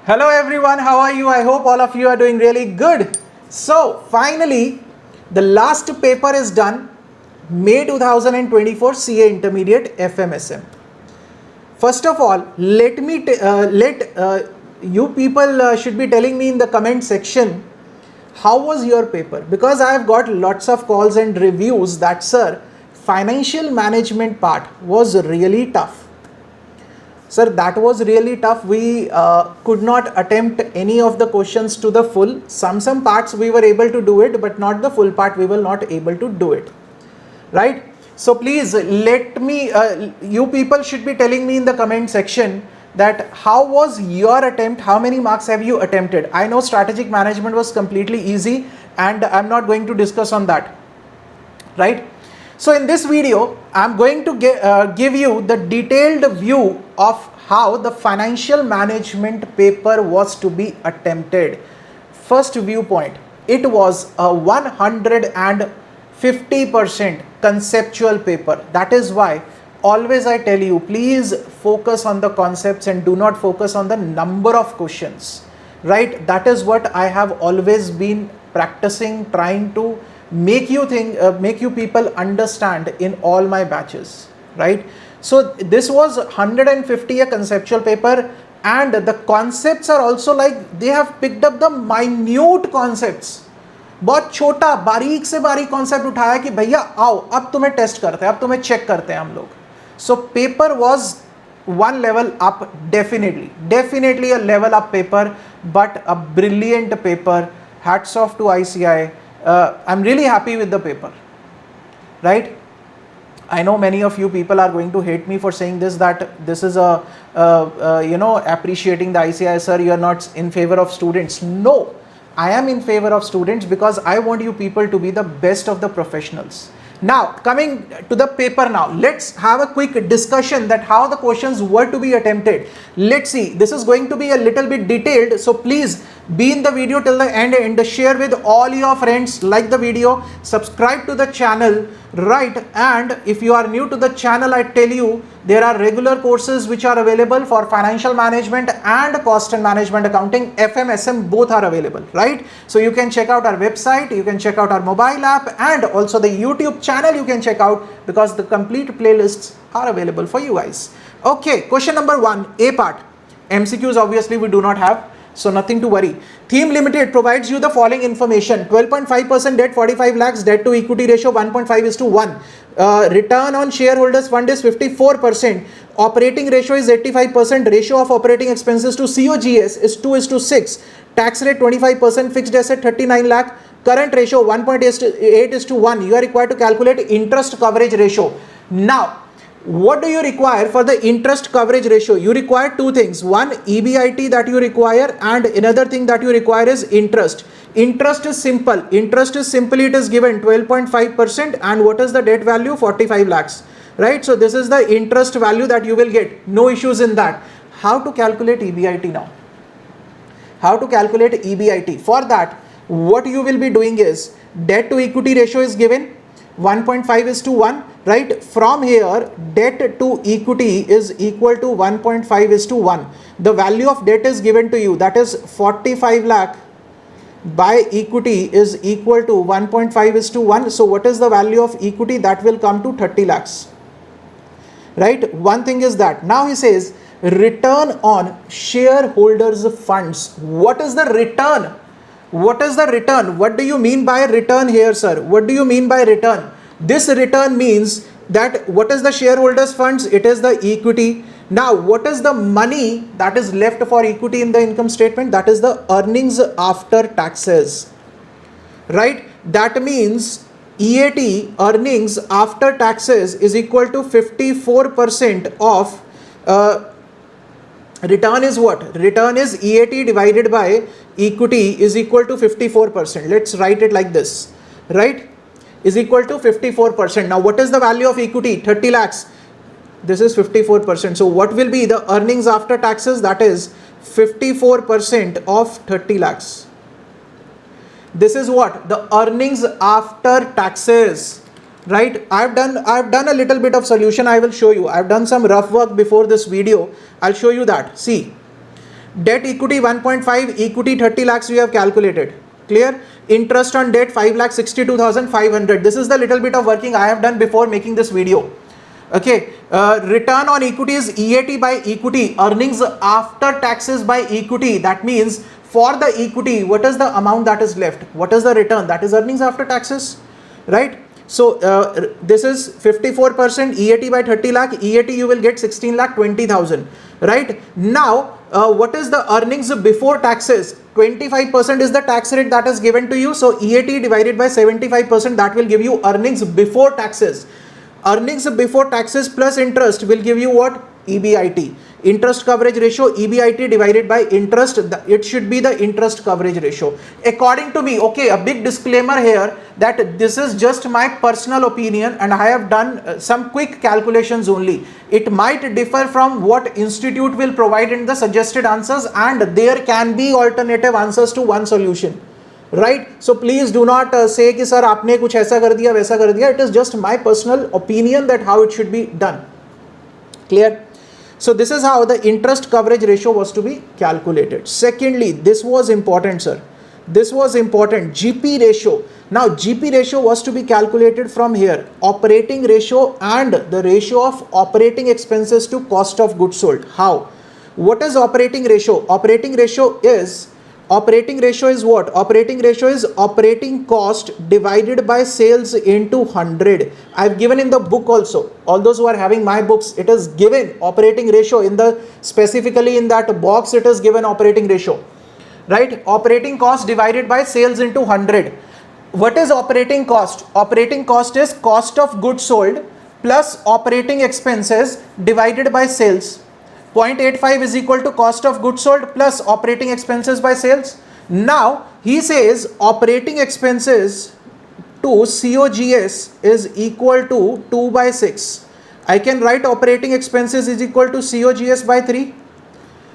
Hello everyone, how are you? I hope all of you are doing really good. So finally, the last paper is done, May 2024 CA Intermediate FMSM. First of all, let you people should be telling me in the comment section, how was your paper? Because I have got lots of calls and reviews that, sir, financial management part was really tough. Sir, that was really tough. We could not attempt any of the questions to the full. Some parts we were able to do it, but not the full part we were not able to do it. Right? So please let me, you people should be telling me in the comment section that how was your attempt, how many marks have you attempted? I know strategic management was completely easy and I'm not going to discuss on that. Right? So in this video, I'm going to give you the detailed view of how the financial management paper was to be attempted. First viewpoint, it was a 150% conceptual paper. That is why always I tell you, please focus on the concepts and do not focus on the number of questions. Right? That is what I have always been practicing, trying to make you people understand in all my batches, right? So this was 150 a conceptual paper, and the concepts are also like they have picked up the minute concepts. बहुत छोटा बारीक से बारीक concept उठाया कि भैया आओ अब तुम्हें टेस्ट करते हैं, अब तुम्हें चेक करते हैं हम लोग. So paper was one level up, definitely a level up paper, but a brilliant paper. Hats off to ICI. I'm really happy with the paper, right? I know many of you people are going to hate me for saying this, that this is a appreciating the ICI. Sir, you are not in favor of students. No, I am in favor of students because I want you people to be the best of the professionals. Now coming to the paper, now let's have a quick discussion that how the questions were to be attempted. Let's see, this is going to be a little bit detailed, so please be in the video till the end and share with all your friends, like the video, subscribe to the channel, right? And if you are new to the channel, I tell you there are regular courses which are available for financial management and cost and management accounting. FMSM both are available, right? So you can check out our website, you can check out our mobile app, and also the YouTube channel you can check out, because the complete playlists are available for you guys. Okay, question number 1, A part. MCQs obviously we do not have, so nothing to worry. Theme Limited provides you the following information: 12.5% debt, 45 lakhs, debt to equity ratio 1.5:1. Return on shareholders fund is 54%. Operating ratio is 85%. Ratio of operating expenses to COGS is 2:6. Tax rate 25%. Fixed asset 39 lakh. Current ratio 1.8:1. You are required to calculate interest coverage ratio. Now, what do you require for the interest coverage ratio? You require two things. One, EBIT that you require, and another thing that you require is interest. Interest is simple. Interest is simply, it is given 12.5%, and what is the debt value? 45 lakhs. Right? So this is the interest value that you will get. No issues in that. How to calculate EBIT now? How to calculate EBIT? For that, what you will be doing is, debt to equity ratio is given 1.5:1, right? From here, debt to equity is equal to 1.5:1. The value of debt is given to you, that is 45 lakh by equity is equal to 1.5:1. So what is the value of equity? That will come to 30 lakhs, right? One thing is that. Now he says return on shareholders funds. What is the return? What is the return? What do you mean by return here, sir? What do you mean by return? This return means that what is the shareholders funds? It is the equity. Now, what is the money that is left for equity in the income statement? That is the earnings after taxes, right? That means EAT, earnings after taxes, is equal to 54% of return is what? Return is EAT divided by equity is equal to 54%. Let's write it like this, right? Is equal to 54%. Now what is the value of equity? 30 lakhs. This is 54%. So what will be the earnings after taxes? That is 54% of 30 lakhs. This is what? The earnings after taxes. Right? I've done a little bit of solution. I will show you. I've done some rough work before this video. I'll show you that. See, Debt equity 1.5, equity 30 lakhs we have calculated. Clear? Interest on debt 5,62,500. This is the little bit of working I have done before making this video. Okay, return on equity is EAT by equity, earnings after taxes by equity. That means for the equity, what is the amount that is left? What is the return? That is earnings after taxes, right? So this is 54% EAT by 30 lakh. EAT you will get 16 lakh 20,000, right? Now what is the earnings before taxes? 25% is the tax rate that is given to you. So EAT divided by 75%, that will give you earnings before taxes. Earnings before taxes plus interest will give you what? EBIT. Interest coverage ratio, EBIT divided by interest, it should be the interest coverage ratio. According to me, okay, a big disclaimer here that this is just my personal opinion and I have done some quick calculations only. It might differ from what institute will provide in the suggested answers, and there can be alternative answers to one solution. Right? So please do not say कि sir आपने कुछ ऐसा कर दिया वैसा कर दिया. It is just my personal opinion that how it should be done. Clear? So this is how the interest coverage ratio was to be calculated. Secondly, this was important, sir. This was important. GP ratio. Now GP ratio was to be calculated from here. Operating ratio and the ratio of operating expenses to cost of goods sold. How? What is operating ratio? Operating ratio is what? Operating ratio is operating cost divided by sales into 100. I've given in the book also. All those who are having my books, it is given operating ratio in the, specifically in that box it is given operating ratio. Right? Operating cost divided by sales into 100. What is operating cost? Operating cost is cost of goods sold plus operating expenses divided by sales. 0.85 is equal to cost of goods sold plus operating expenses by sales. Now he says operating expenses to COGS is equal to 2 by 6. I can write operating expenses is equal to COGS by 3,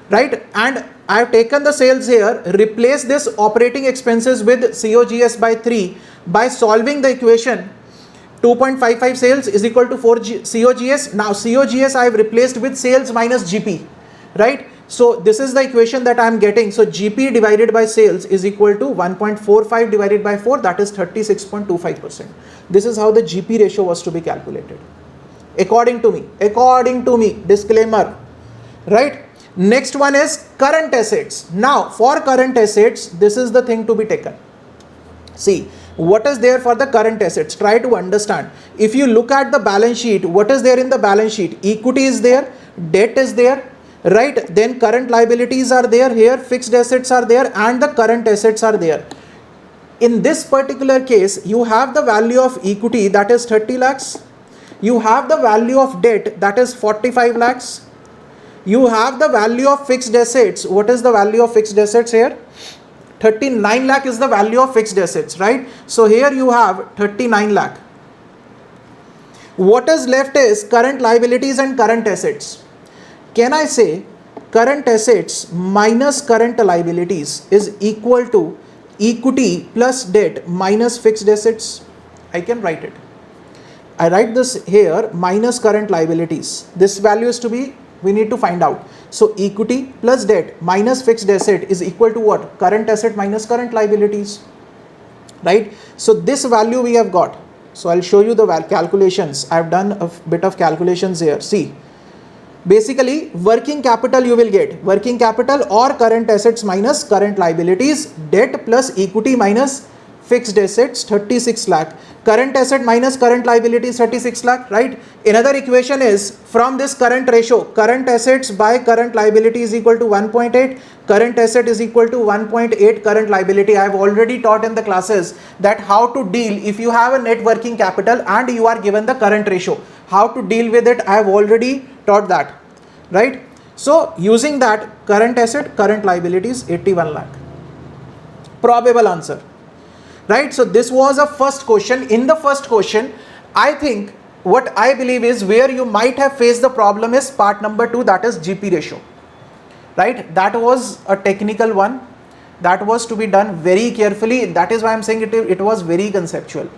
right? And I have taken the sales here, replace this operating expenses with COGS by 3 by solving the equation. 2.55 sales is equal to 4 COGS. Now COGS I have replaced with sales minus GP, right? So this is the equation that I am getting. So GP divided by sales is equal to 1.45 divided by 4, that is 36.25%. This is how the GP ratio was to be calculated. According to me, disclaimer, right? Next one is current assets. Now for current assets, this is the thing to be taken. See, what is there for the current assets? Try to understand. If you look at the balance sheet, what is there in the balance sheet? Equity is there, debt is there, right? Then current liabilities are there, here fixed assets are there, and the current assets are there. In this particular case, you have the value of equity, that is 30 lakhs. You have the value of debt, that is 45 lakhs. You have the value of fixed assets. What is the value of fixed assets here? 39 lakh is the value of fixed assets, right? So here you have 39 lakh. What is left is current liabilities and current assets. Can I say current assets minus current liabilities is equal to equity plus debt minus fixed assets? I can write it. I write this here minus current liabilities. This value is to be, we need to find out. So equity plus debt minus fixed asset is equal to what? Current asset minus current liabilities, right? So this value we have got. So I'll show you the calculations. I've done a bit of calculations here. See, basically working capital you will get. Working capital or current assets minus current liabilities, debt plus equity minus fixed assets 36 lakh. Current asset minus current liabilities 36 lakh, right? Another equation is from this current ratio, current assets by current liability is equal to 1.8, current asset is equal to 1.8 current liability. I have already taught in the classes that how to deal if you have a net working capital and you are given the current ratio, how to deal with it. I have already taught that, right? So using that, current asset, current liabilities 81 lakh. Probable answer. Right, so this was a first question. In the first question, I think what I believe is where you might have faced the problem is part number 2, that is GP ratio. Right, that was a technical one that was to be done very carefully. That is why I'm saying it was very conceptual.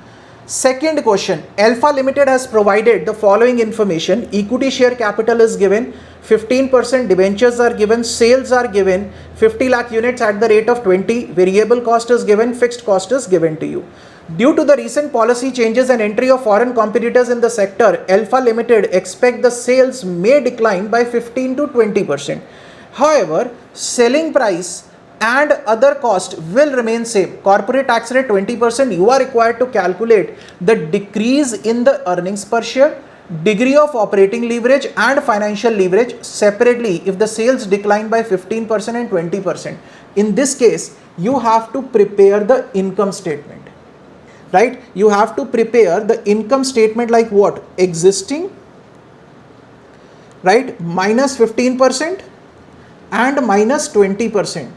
Second question, Alpha Limited has provided the following information. Equity share capital is given, 15% debentures are given, sales are given, 50 lakh units at the rate of 20, variable cost is given, fixed cost is given to you. Due to the recent policy changes and entry of foreign competitors in the sector, Alpha Limited expect the sales may decline by 15 to 20%. However, selling price and other cost will remain same. Corporate tax rate 20%. You are required to calculate the decrease in the earnings per share, degree of operating leverage and financial leverage separately if the sales decline by 15% and 20%. In this case, you have to prepare the income statement, right? You have to prepare the income statement like what? Existing, right, minus 15% and minus 20%.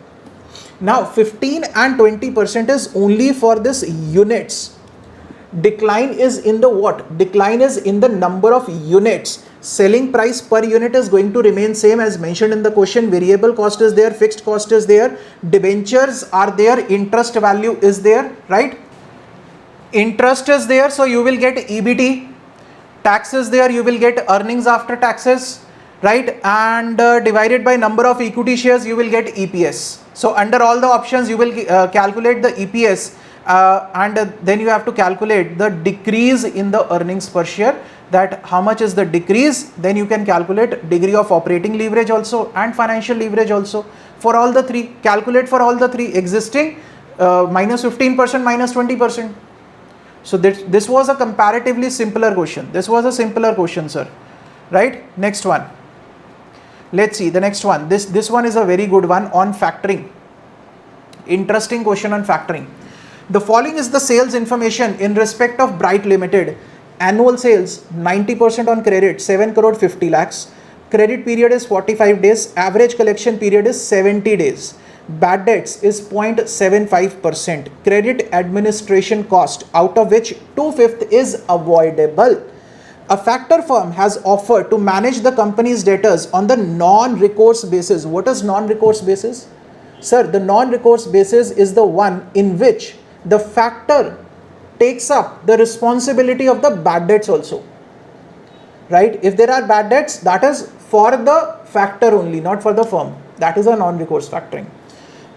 Now 15 and 20% is only for this units. Decline is in the what? Decline is in the number of units. Selling price per unit is going to remain same as mentioned in the question. Variable cost is there, fixed cost is there, debentures are there, interest value is there, right? Interest is there, so you will get EBT. Tax is there, you will get earnings after taxes, right? And divided by number of equity shares, you will get EPS. So under all the options, you will calculate the EPS and then you have to calculate the decrease in the earnings per share, that how much is the decrease. Then you can calculate degree of operating leverage also and financial leverage also for all the three. Calculate for all the three. Existing minus 15%, minus 20%. So this was a comparatively simpler question. This was a simpler question, sir, right? Next one. Let's see the next one. This one is a very good one on factoring. Interesting question on factoring. The following is the sales information in respect of Bright Limited. Annual sales 90% on credit, 7 crore 50 lakhs. Credit period is 45 days. Average collection period is 70 days. Bad debts is 0.75%. Credit administration cost, out of which 2/5 is avoidable. A factor firm has offered to manage the company's debtors on the non-recourse basis. What is non-recourse basis? Sir, the non-recourse basis is the one in which the factor takes up the responsibility of the bad debts also, right? If there are bad debts, that is for the factor only, not for the firm. That is a non-recourse factoring.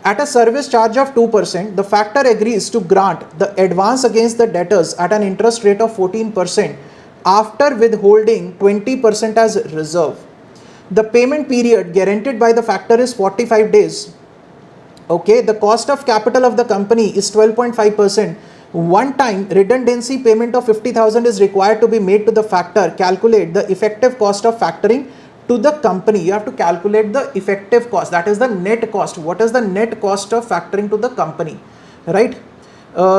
At a service charge of 2%, the factor agrees to grant the advance against the debtors at an interest rate of 14%. After withholding 20% as reserve. The payment period guaranteed by the factor is 45 days. Okay, the cost of capital of the company is 12.5%. One time redundancy payment of 50,000 is required to be made to the factor. Calculate the effective cost of factoring to the company. You have to calculate the effective cost, that is the net cost. What is the net cost of factoring to the company, right?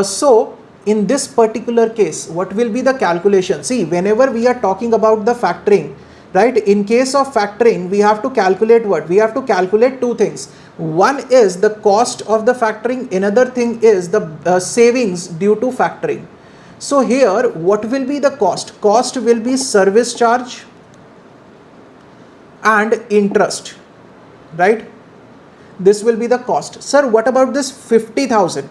So in this particular case, what will be the calculation? See, whenever we are talking about the factoring, right, in case of factoring, we have to calculate what? We have to calculate two things. One is the cost of the factoring, another thing is the savings due to factoring. So here, what will be the cost? Cost will be service charge and interest, right? This will be the cost. Sir, what about this 50,000?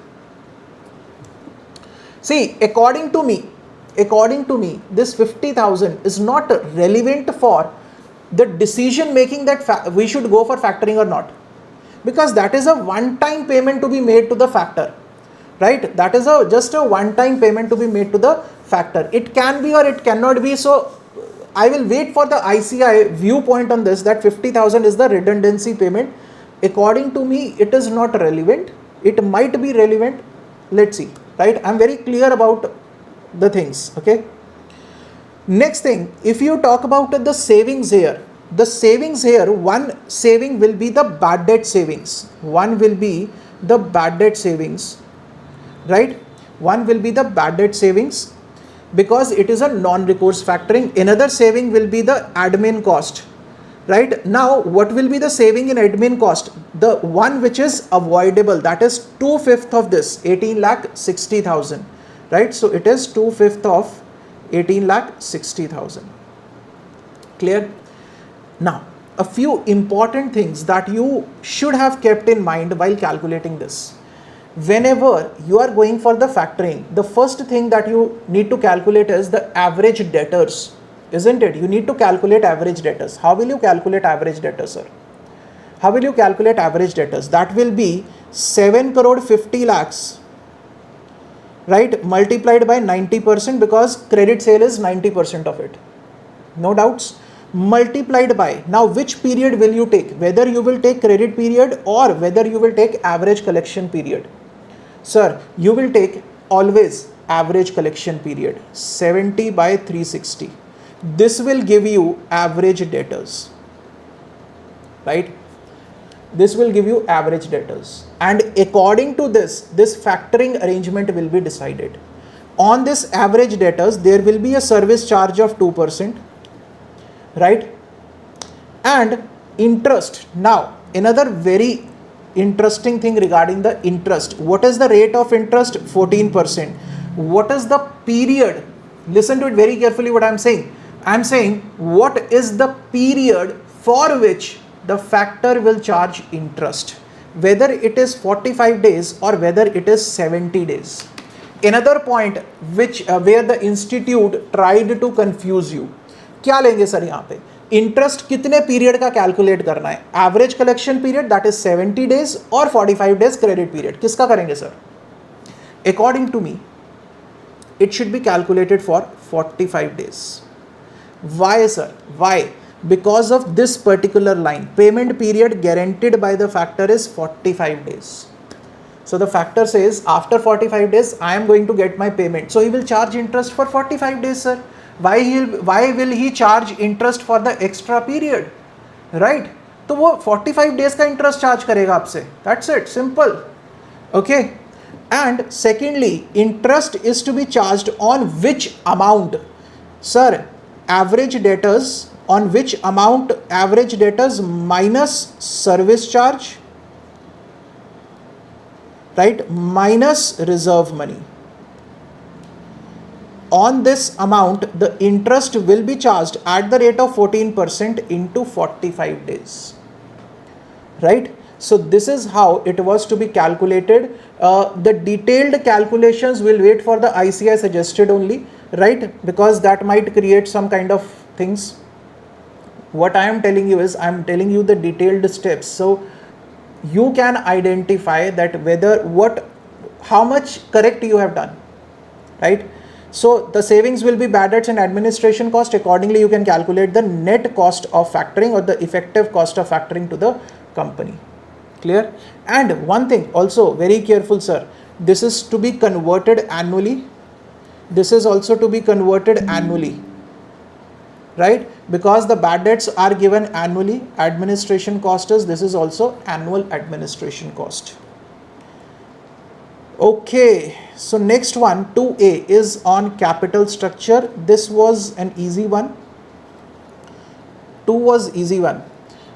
See, according to me, this 50,000 is not relevant for the decision making that we should go for factoring or not, because that is a one-time payment to be made to the factor, right? That is just a one-time payment to be made to the factor. It can be or it cannot be. So I will wait for the ICI viewpoint on this, that 50,000 is the redundancy payment. According to me, it is not relevant. It might be relevant. Let's see. Right, I'm very clear about the things. Okay, next thing, if you talk about the savings here, one saving will be the bad debt savings. One will be the bad debt savings, right? One will be the bad debt savings because it is a non-recourse factoring. Another saving will be the admin cost, right? Now, what will be the saving in admin cost? The one which is avoidable, that is 2/5 of this 18,60,000, right? So it is 2/5 of 18,60,000. Clear? Now, a few important things that you should have kept in mind while calculating this. whenever you are going for the factoring, the first thing that you need to calculate is the average debtors, isn't it? You need to calculate average debtors. How will you calculate average debtors, sir? How will you calculate average debtors? That will be 7 crore 50 lakhs, right, multiplied by 90%, because credit sale is 90% of it. No doubts. Multiplied by, now which period will you take? Whether you will take credit period or whether you will take average collection period. Sir, you will take always average collection period, 70 by 360. This will give you average debtors, right? This will give you average debtors, and according to this factoring arrangement will be decided. On this average debtors, there will be a service charge of 2%, right? And interest. Now, another very interesting thing regarding the interest. What is the rate of interest? 14%. What is the period? Listen to it very carefully what I am saying. I am saying what is the period for which the factor will charge interest, whether it is 45 days or whether it is 70 days. Another point which where the institute tried to confuse you. क्या लेंगे sir यहाँ पे? Interest कितने period का calculate करना है? Average collection period that is 70 days और 45 days credit period, किसका करेंगे sir? According to me it should be calculated for 45 days. Why sir? Why? Because of this particular line, payment period guaranteed by the factor is 45 days. So the factor says after 45 days I am going to get my payment, so he will charge interest for 45 days sir. Why will he charge interest for the extra period, right? तो वो 45 days का interest charge करेगा आपसे, that's it, simple. Okay. And secondly, interest is to be charged on which amount? Sir, average debtors, on which amount? Average debtors minus service charge, right, minus reserve money. On this amount, the interest will be charged at the rate of 14% into 45 days, right? So this is how it was to be calculated. The detailed calculations will wait for the ICI suggested only, right? Because that might create some kind of things. What I am telling you is I am telling you the detailed steps, so you can identify that whether how much correct you have done, right? So the savings will be bad debts and administration cost. Accordingly, you can calculate the net cost of factoring or the effective cost of factoring to the company. Clear? And one thing also, very careful sir, this is to be converted annually. This is also to be converted annually, right? Because the bad debts are given annually. Administration cost is, this is also annual administration cost. Okay, so next one, 2A, is on capital structure. This was an easy one. 2 was easy one.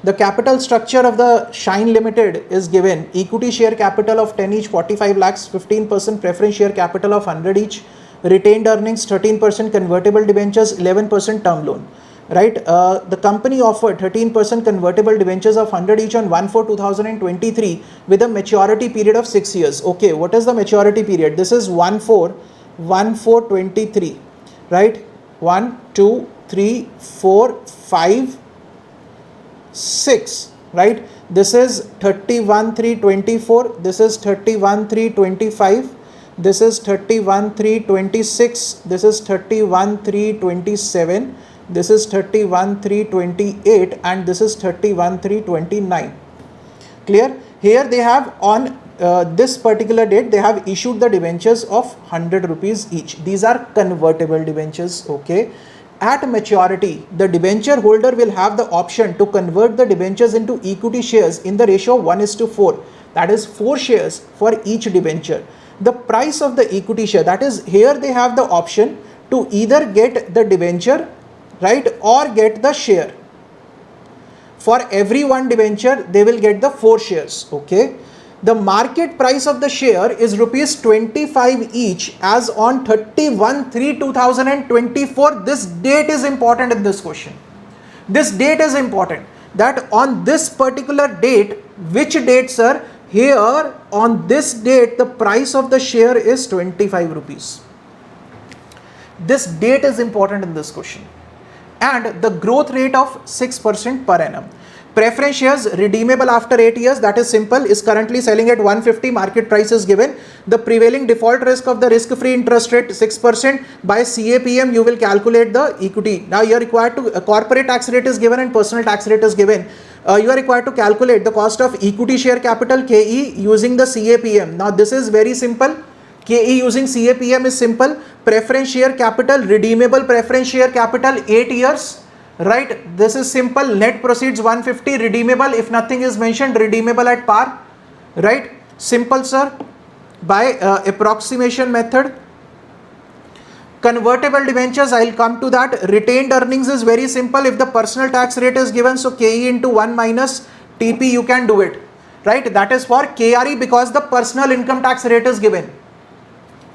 The capital structure of the Shine Limited is given: equity share capital of 10 each, 45 lakhs, 15% preference share capital of 100 each, retained earnings 13%, convertible debentures 11%, term loan, right? The company offered 13% convertible debentures of 100 each on 1/4/2023 with a maturity period of 6 years. Okay, what is the maturity period? This is 1/4/23, right? 1, 2, 3, 4, 5, 6, right? This is 31/3/24, this is 31/3/25, this is 31/3/26, this is 31/3/27, this is 31/3/28, and this is 31/3/29. Clear? Here they have on this particular date they have issued the debentures of 100 rupees each. These are convertible debentures. Okay. At maturity, the debenture holder will have the option to convert the debentures into equity shares in the ratio 1:4. That is 4 shares for each debenture. The price of the equity share, that is, here they have the option to either get the debenture, right, or get the share. For every one debenture, they will get the 4 shares. Okay. The market price of the share is rupees 25 each as on 31/3/2024. This date is important in this question. This date is important, that on this particular date, which date sir? Here on this date, the price of the share is 25 rupees. This date is important in this question. And the growth rate of 6% per annum. Preference shares redeemable after 8 years, that is simple, is currently selling at 150, market price is given. The prevailing default risk of the risk-free interest rate 6%. By CAPM you will calculate the equity. Now you are required to, corporate tax rate is given and personal tax rate is given. You are required to calculate the cost of equity share capital KE using the CAPM. Now this is very simple. KE using CAPM is simple. Preference share capital, redeemable preference share capital 8 years. Right, this is simple. Net proceeds 150, redeemable if nothing is mentioned, redeemable at par. Right, simple sir. By approximation method. Convertible debentures, I will come to that. Retained earnings is very simple. If the personal tax rate is given, so KE into 1 minus TP, you can do it. Right, that is for KRE because the personal income tax rate is given.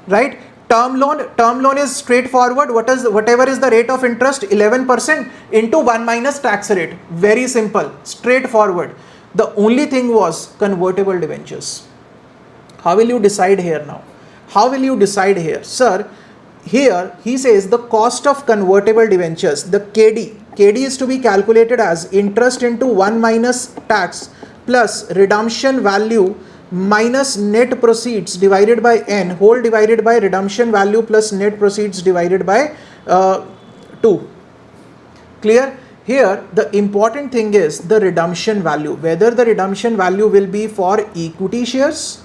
Right. Term loan is straightforward. Whatever is the rate of interest, 11% into 1 minus tax rate. Very simple, straightforward. The only thing was convertible debentures. How will you decide here now? How will you decide here? Sir, here he says the cost of convertible debentures, the KD is to be calculated as interest into 1 minus tax plus redemption value minus net proceeds divided by n whole divided by redemption value plus net proceeds divided by 2. Clear? Here the important thing is the redemption value, whether the redemption value will be for equity shares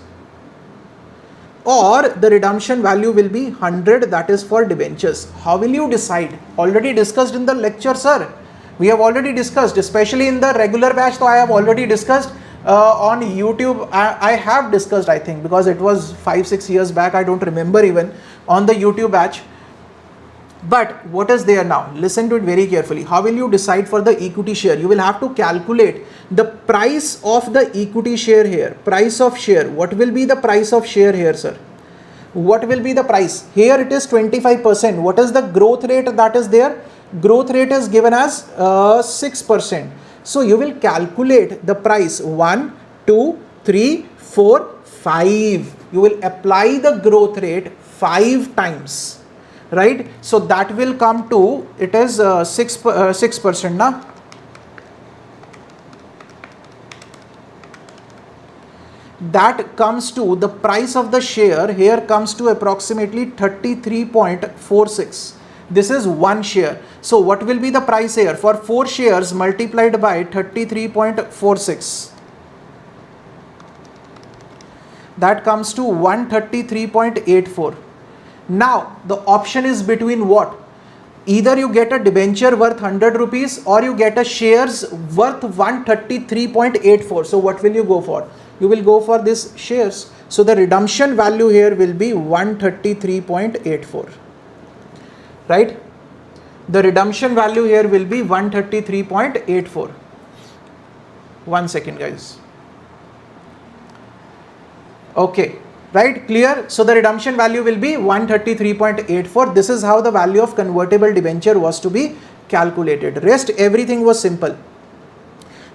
or the redemption value will be 100, that is for debentures. How will you decide? Already discussed in the lecture, sir. We have already discussed, especially in the regular batch, so I have already discussed. On YouTube, I have discussed, I think, because it was 5-6 years back, I don't remember even, on the YouTube batch. But what is there now? Listen to it very carefully. How will you decide for the equity share? You will have to calculate the price of the equity share here. Price of share. What will be the price of share here, sir? What will be the price? Here it is 25%. What is the growth rate that is there? Growth rate is given as 6%. So you will calculate the price 1, 2, 3, 4, 5. You will apply the growth rate 5 times. Right? So that will come to, it is 6%. Now, that comes to the price of the share here comes to approximately 33.46. This is 1 share. So what will be the price here? For 4 shares multiplied by 33.46. That comes to 133.84. Now the option is between what? Either you get a debenture worth 100 rupees or you get a shares worth 133.84. So what will you go for? You will go for this shares. So the redemption value here will be 133.84. Right? The redemption value here will be 133.84. 1 second, guys. Okay, right? Clear? So the redemption value will be 133.84. This is how the value of convertible debenture was to be calculated. Rest everything was simple.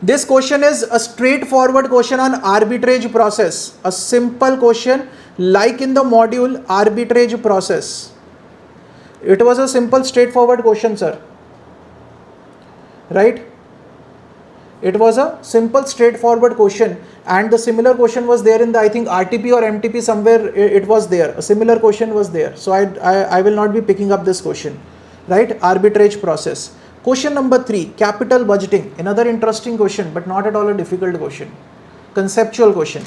This question is a straightforward question on arbitrage process. A simple question like in the module arbitrage process. It was a simple straightforward question, sir. Right? It was a simple straightforward question, and the similar question was there in the, I think, RTP or MTP somewhere it was there. A similar question was there. So I will not be picking up this question. Right? Arbitrage process. Question number 3, capital budgeting. Another interesting question, but not at all a difficult question. Conceptual question.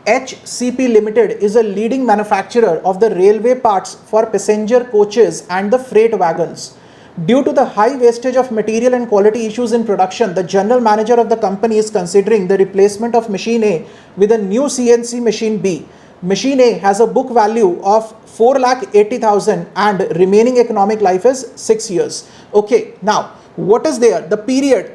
HCP Limited is a leading manufacturer of the railway parts for passenger coaches and the freight wagons. Due to the high wastage of material and quality issues in production, the general manager of the company is considering the replacement of machine A with a new CNC machine B. Machine A has a book value of 4,80,000 and remaining economic life is 6 years. Okay, now what is there? The period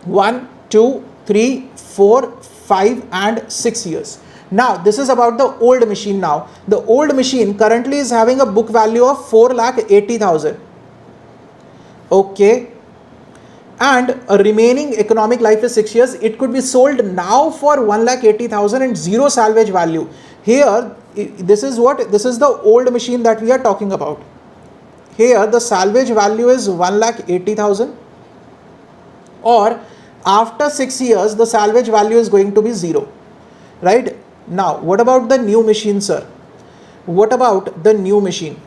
1, 2, 3, 4, 5 and 6 years. Now this is about the old machine now. The old machine currently is having a book value of 4,80,000. Okay. and a remaining economic life is 6 years, it could be sold now for 1,80,000 and zero salvage value. Here, this is the old machine that we are talking about. Here the salvage value is 1,80,000, or after 6 years the salvage value is going to be zero, right? Now what about the new machine, sir? What about the new machine?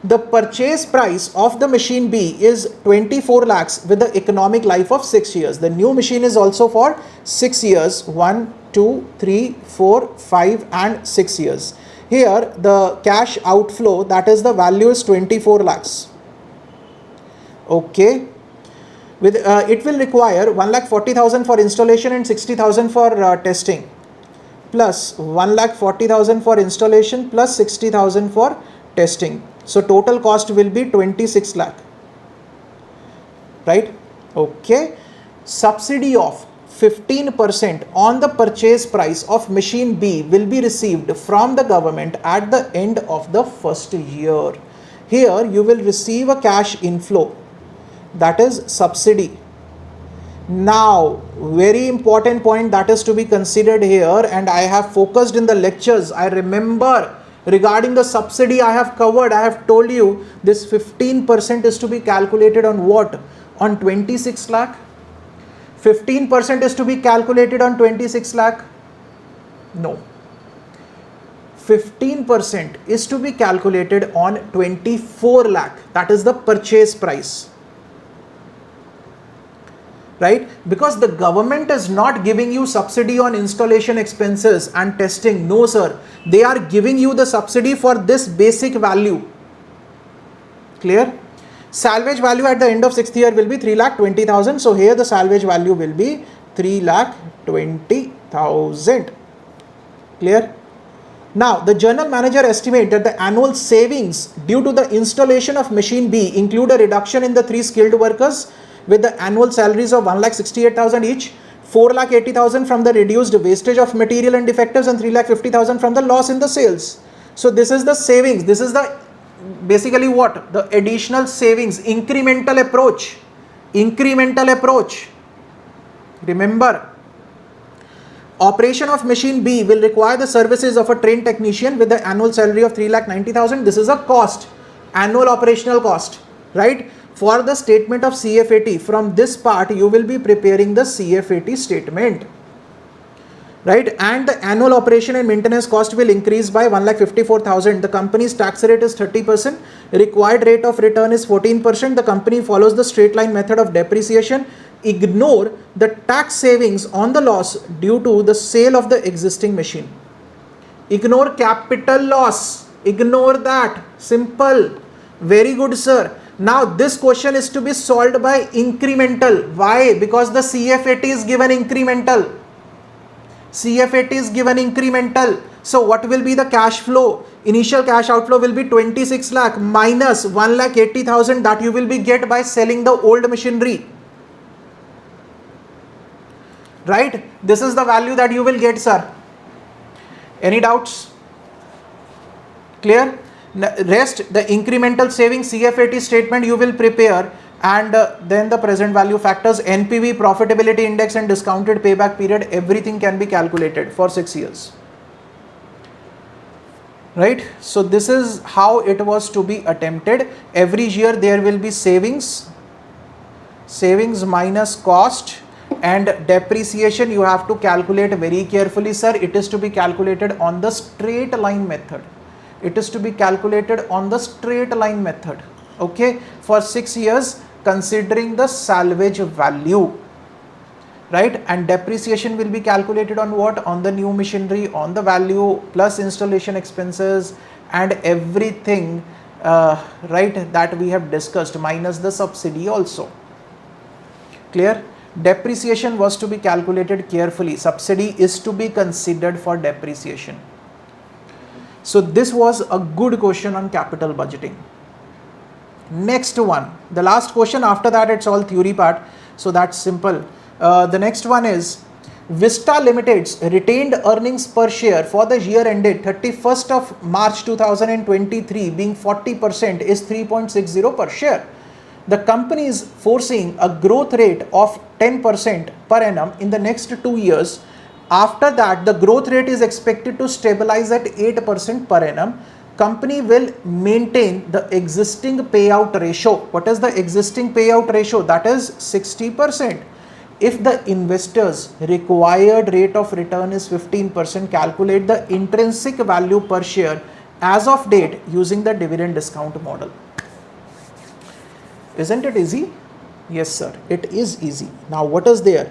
The purchase price of the machine B is 24 lakhs with the economic life of 6 years. The new machine is also for 6 years, 1, 2, 3, 4, 5 and 6 years. Here the cash outflow, that is the value is 24 lakhs. Okay. With it will require 1,40,000 for installation and 60,000 for testing, plus 1,40,000 for installation plus 60,000 for testing. So total cost will be 26 lakh, right? Okay. Subsidy of 15% on the purchase price of machine B will be received from the government at the end of the first year. Here you will receive a cash inflow, that is subsidy. Now very important point that is to be considered here, and I have focused in the lectures. I remember regarding the subsidy I have covered, I have told you this 15% is to be calculated on what? On 26 lakh. 15% is to be calculated on 26 lakh. No. 15% is to be calculated on 24 lakh. That is the purchase price. Right? Because the government is not giving you subsidy on installation expenses and testing. No, sir. They are giving you the subsidy for this basic value. Clear? Salvage value at the end of 6th year will be 3,20,000. So here the salvage value will be 3,20,000. Clear? Now the journal manager estimate that the annual savings due to the installation of machine B include a reduction in the 3 skilled workers with the annual salaries of 1,68,000 each, 4,80,000 from the reduced wastage of material and defectives, and 3,50,000 from the loss in the sales. So this is the savings. This is the basically what? The additional savings, incremental approach. Incremental approach. Remember, operation of machine B will require the services of a trained technician with the annual salary of 3,90,000. This is a cost, annual operational cost, right? For the statement of CFAT, from this part you will be preparing the CFAT statement, right? And the annual operation and maintenance cost will increase by 1,54,000. The company's tax rate is 30%. Required rate of return is 14%. The company follows the straight line method of depreciation. Ignore the tax savings on the loss due to the sale of the existing machine. Ignore capital loss. Ignore that. Simple. Very good, sir. Now this question is to be solved by incremental. Why? Because the CFAT is given incremental. CFAT is given incremental. So what will be the cash flow? Initial cash outflow will be 26 lakh minus 1,80,000 that you will be get by selling the old machinery. Right? This is the value that you will get, sir. Any doubts? Clear? Rest, the incremental saving CFAT statement you will prepare, and then the present value factors, NPV, profitability index and discounted payback period, everything can be calculated for 6 years. Right? So this is how it was to be attempted. Every year there will be savings minus cost, and depreciation you have to calculate very carefully, sir. It is to be calculated on the straight line method. It is to be calculated on the straight line method. Okay, for 6 years considering the salvage value, right? And depreciation will be calculated on what? On the new machinery, on the value plus installation expenses and everything, right, that we have discussed, minus the subsidy also. Clear? Depreciation was to be calculated carefully. Subsidy is to be considered for depreciation. So this was a good question on capital budgeting. Next one, the last question, after that it's all theory part, so that's simple. The next one is Vista Limited's retained earnings per share for the year ended 31st of March 2023 being 40% is 3.60 per share. The company is foreseeing a growth rate of 10% per annum in the next 2 years. After that, the growth rate is expected to stabilize at 8% per annum. Company will maintain the existing payout ratio. What is the existing payout ratio? That is 60%. If the investors' required rate of return is 15%, calculate the intrinsic value per share as of date using the dividend discount model. Isn't it easy? Yes, sir, it is easy. Now, what is there?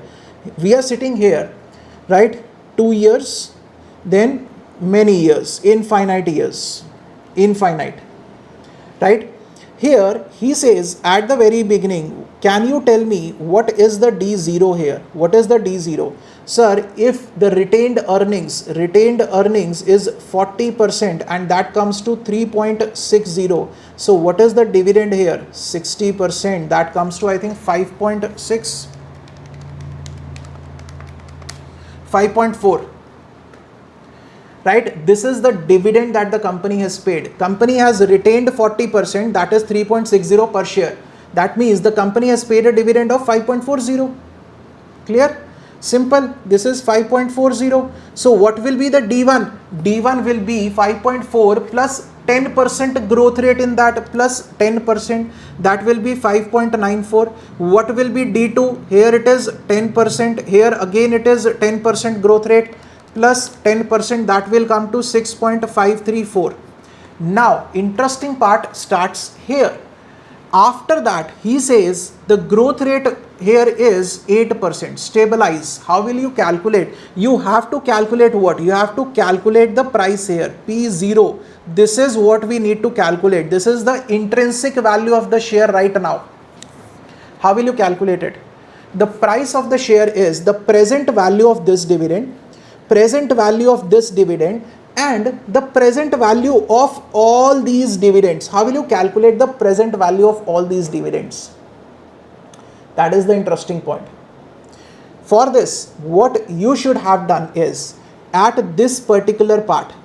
We are sitting here, right? 2 years, then many years, infinite years, infinite, right? Here he says at the very beginning, can you tell me what is the D0 here? What is the D0? Sir, if the retained earnings is 40% and that comes to 3.60. So what is the dividend here? 60%. That comes to, I think, 5.6, 5.4. Right? This is the dividend that the company has paid. Company has retained 40%, that is 3.60 per share. That means the company has paid a dividend of 5.40. Clear? Simple. This is 5.40. So what will be the D1? D1 will be 5.4 plus 10% growth rate in that plus 10. That will be 5.94. What will be D2? Here it is 10%. Here again it is 10% growth rate plus 10. That will come to 6.534. Now, interesting part starts here. After that, he says the growth rate here is 8%. Stabilize. How will you calculate? You have to calculate what? You have to calculate the price here, P0. This is what we need to calculate. This is the intrinsic value of the share right now. How will you calculate it? The price of the share is the present value of this dividend, and the present value of all these dividends. How will you calculate the present value of all these dividends? That is the interesting point. For this, what you should have done is, at this particular part,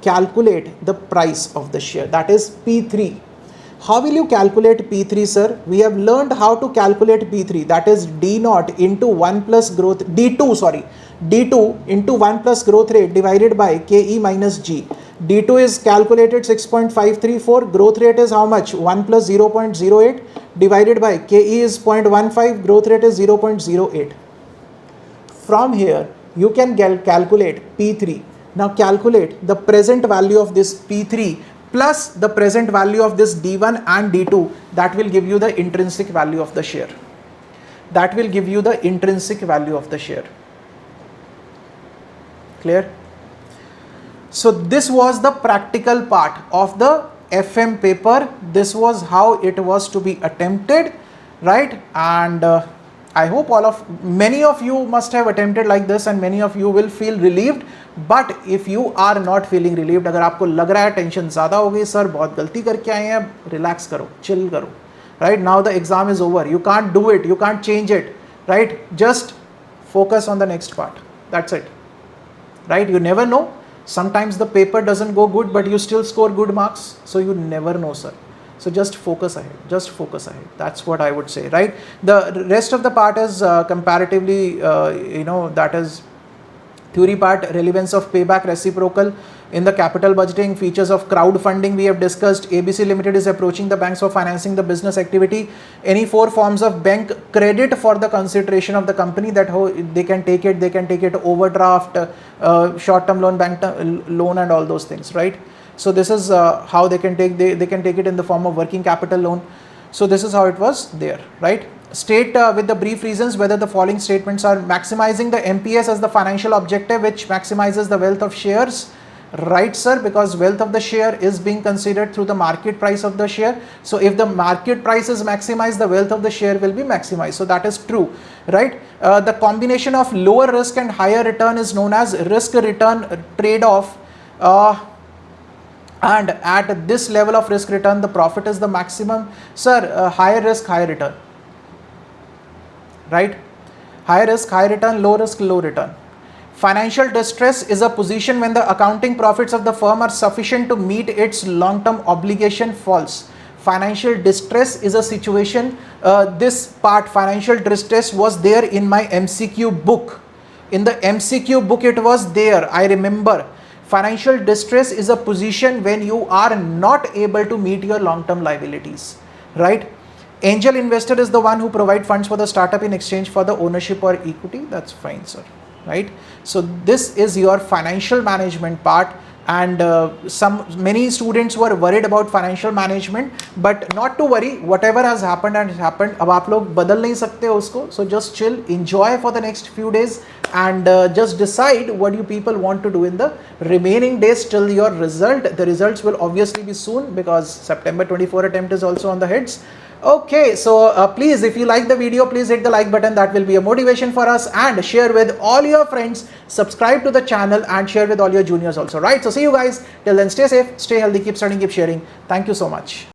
calculate the price of the share. That is P3. How will you calculate P3, sir? We have learned how to calculate P3. That is D0 into 1 plus growth, D2 into 1 plus growth rate divided by KE minus G. D2 is calculated 6.534. Growth rate is how much? 1 plus 0.08 divided by KE is 0.15. Growth rate is 0.08. From here, you can calculate P3. Now calculate the present value of this P3 plus the present value of this D1 and D2. That will give you the intrinsic value of the share. Clear? So this was the practical part of the FM paper. This was how it was to be attempted, right? And I hope many of you must have attempted like this, and many of you will feel relieved. But if you are not feeling relieved, अगर आपको लग रहा है tension ज़्यादा हो गई, sir बहुत गलती करके आए हैं, रिलैक्स करो, चिल करो. Right now the exam is over. You can't do it. You can't change it. Right? Just focus on the next part. That's it. Right? You never know. Sometimes the paper doesn't go good, but you still score good marks. So you never know, sir. So just focus ahead. That's what I would say, right? The rest of the part is comparatively, that is theory part, relevance of payback, reciprocal in the capital budgeting, features of crowdfunding we have discussed. ABC Limited is approaching the banks for financing the business activity. Any 4 forms of bank credit for the consideration of the company that they can take it. They can take it overdraft, short-term loan, bank loan, and all those things, right? So this is how they can take. They can take it in the form of working capital loan. So this is how it was there, right? State with the brief reasons whether the following statements are maximizing the MPS as the financial objective, which maximizes the wealth of shares. Right, sir, because wealth of the share is being considered through the market price of the share. So if the market price is maximized, the wealth of the share will be maximized. So that is true, right? The combination of lower risk and higher return is known as risk return trade-off. And at this level of risk return, the profit is the maximum. Sir, higher risk, higher return, right? Higher risk, high return, low risk, low return. Financial distress is a position when the accounting profits of the firm are sufficient to meet its long-term obligation. False. Financial distress is a situation, this part financial distress was there in my MCQ book. In the MCQ book it was there, I remember. Financial distress is a position when you are not able to meet your long-term liabilities, right? Angel investor is the one who provide funds for the startup in exchange for the ownership or equity. That's fine, sir, right? So this is your financial management part. And many students were worried about financial management, but not to worry, whatever has happened and happened. अब आप लोग बदल नहीं सकते उसको, so just chill, enjoy for the next few days, and just decide what you people want to do in the remaining days till your result. The results will obviously be soon because September 24 attempt is also on the heads. Okay, so please, if you like the video, please hit the like button. That will be a motivation for us, and share with all your friends, subscribe to the channel, and share with all your juniors also, right? So see you guys till then, stay safe, stay healthy, keep studying, keep sharing. Thank you so much.